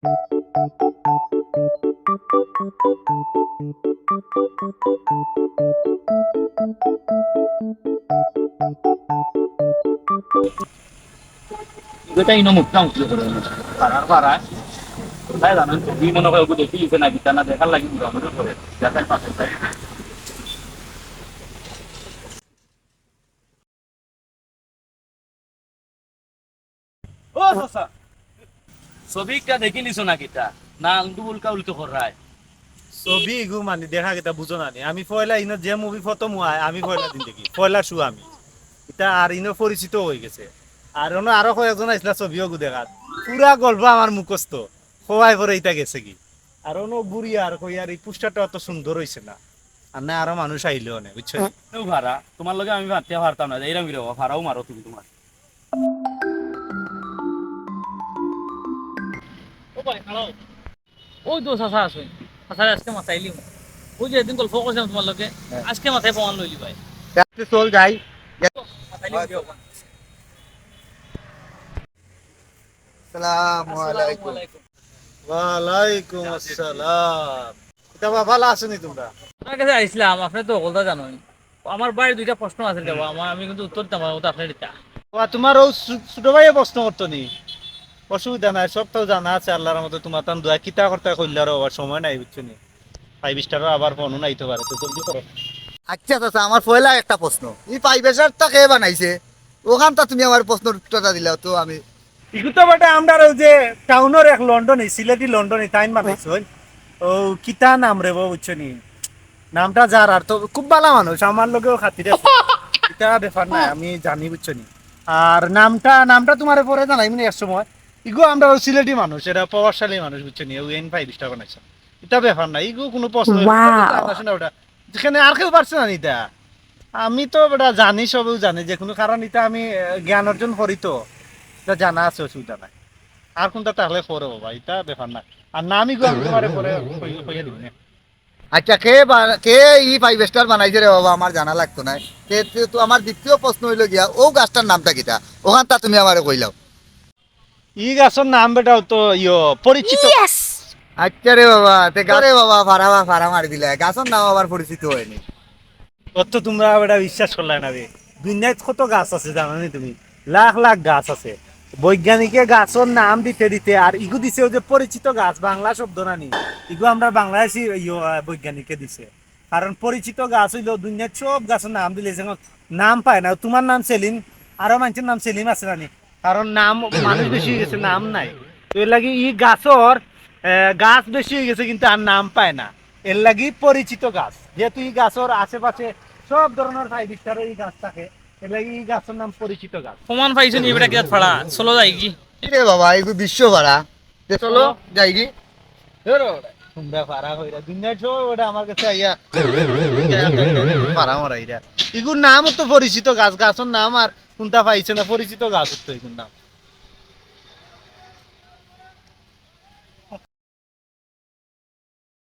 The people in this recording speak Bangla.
এটা ইনো মুখটা উঠলে করে পাড়ার পাড়ায় তাই জানেন তুমি মনে হয় ওকে দেখি না গীতা না দেখার লাগি আমাদের করে দেখার পাশে ও সসা ছবিটা দেখি নিছো না গীতা না আলতু উল্কা উল্টো করায় ছবি এগু মানে দেখা গেতা বুঝো না নি। আমি পয়লা ইনো যে মুভি ফটো মুয়াই আমি পয়লা দিন দেখি পয়লা শু আমি এটা আর ইনো পরিচিত হয়ে গেছে আর অন্য আরো কয়েকজন আসলা ছবিও গু দেখাত পুরা গল্প আমার মুখস্থ সবাই পরে এটা গেছে কি আর অন্য বুড়ি আর কই আর এই পুস্টারটা অত সুন্দর হইছে না আর না আরো মানুষ আইলো অনেক বুঝছো ভাড়া তোমার লগে আমি ভাবতে পারতাম না এইরকম ভাড়াও মারো তুমি তোমার ও ভাই হ্যালো ওই তো চাচা আছে চাচা আজকে মাথায় লিও ওই যে একদিন গল্প করছিলাম তোমার লগে আজকে মাথায় প্রমাণ লইলি ভাই চল যাই। আসসালামু আলাইকুম। ওয়ালাইকুম আসসালাম এটা ভালো আছো নি তোমরা আপনার কাছে আইছিলাম আপনি তো বলতে জানোই আমার বাড়ির দুইটা প্রশ্ন আছে দেবো আমি কিন্তু উত্তর দিতাম ওটা আপনার দিতা তোমার ও ছোট ভাইয়ে প্রশ্ন করতো নি অসুবিধা নাই সব তো জানা আছে আল্লাহর মতো তোমার তান দোয়া কিতা করতে কইলার আবার সময় নাই বুঝছো নি 5 স্টারও আবার ফোনও নাইতে পারে তো জলদি করো আচ্ছা চাচা আমার পয়লা একটা প্রশ্ন এই পাইবেশারটা কে বানাইছে ওখানটা তুমি আমার প্রশ্নের উত্তরটা দিলা তো আমি ইগুতো বটে আমরা ওই যে টাউনের এক লন্ডনে সিলেটি লন্ডনে টাইম মানাইছো ও কিতা নাম রে বুঝছো নি নামটা যার আর তো খুব ভালো মানুষ আমার লগেও খাতির আছে এটা ব্যাপার নাই আমি জানি বুঝছো নি আর নামটা তোমার পরে জানাই মানে এক সময় ইগো আমরা সিলেটি মানুষ এটা প্রভাবশালী মানুষ বুঝছো নি ওই 5 স্টার বানাইছে এটা ব্যাপার নাই ইগো কোনো প্রশ্ন আসে না ওটা যেখানে আর কেউ পারছে না এটা আমি তো ওটা জানি সবেও জানি যে কোনো কারণ এটা আমি জ্ঞান অর্জন করি তো এটা জানা আছে অসুবিধা নাই আর কোনটা তাহলে পরে বাবা এটা ব্যাপার না আর নামই গো আমি তোমার পরে কইয়া দিব না আচ্ছা কে ই পাইবেশার বানাইছে রে বাবা আমার জানা লাগতো না তো আমার দ্বিতীয় প্রশ্ন হইল গিয়া ও গাছটার নামটা কিটা ওখানটা তুমি আমারে কইলাও। ই গাছের নাম বেটাও তো পরিচিত আচ্ছা রে বাবা রে বাবা ভাড়া মারি দিলে গাছের নাম আবার পরিচিত হয়নি অত তোমরা বেটা বিশ্বাস করলে না রে দুনিয়ায় কত গাছ আছে জানো নি তুমি লাখ লাখ গাছ আছে বৈজ্ঞানিকে গাছের নাম দিতে দিতে আর ইগু দিছে যে পরিচিত গাছ বাংলা শব্দ না নি ইগু আমরা বাংলাদেশি বৈজ্ঞানিকে দিছে কারণ পরিচিত গাছ হইলো দুনিয়ার সব গাছের নাম দিলে নাম পায় না তোমার নাম সেলিম আরো মানুষের নাম সেলিম আছে না নি কারণ নাম মানুষ বেশি হয়ে গেছে নাম নাই তো এর লাগি ই গাছর গাছ বেশি হয়ে গেছে কিন্তু আর নাম পায় না এর লাগি পরিচিত গাছ যেহেতু এই গাছের আশেপাশে সব ধরনের 5 স্টারের এই গাছ থাকে এর লাগি এই গাছের নাম পরিচিত গাছ প্রমাণ পাইছেন এবারে কি ফাড়া চলো যাই কি রে বাবা এগুলো বিশ্ব ভাড়া চলো যাই কি তোমরা পারা হইরা দুনিয়ার সব ওটা আমার কাছে আইয়া পারা মারাইরা এগুর নাম তো পরিচিত গাছ গাছের নাম আর কোনটা পাইছে না পরিচিত গাছ তো এগুর নাম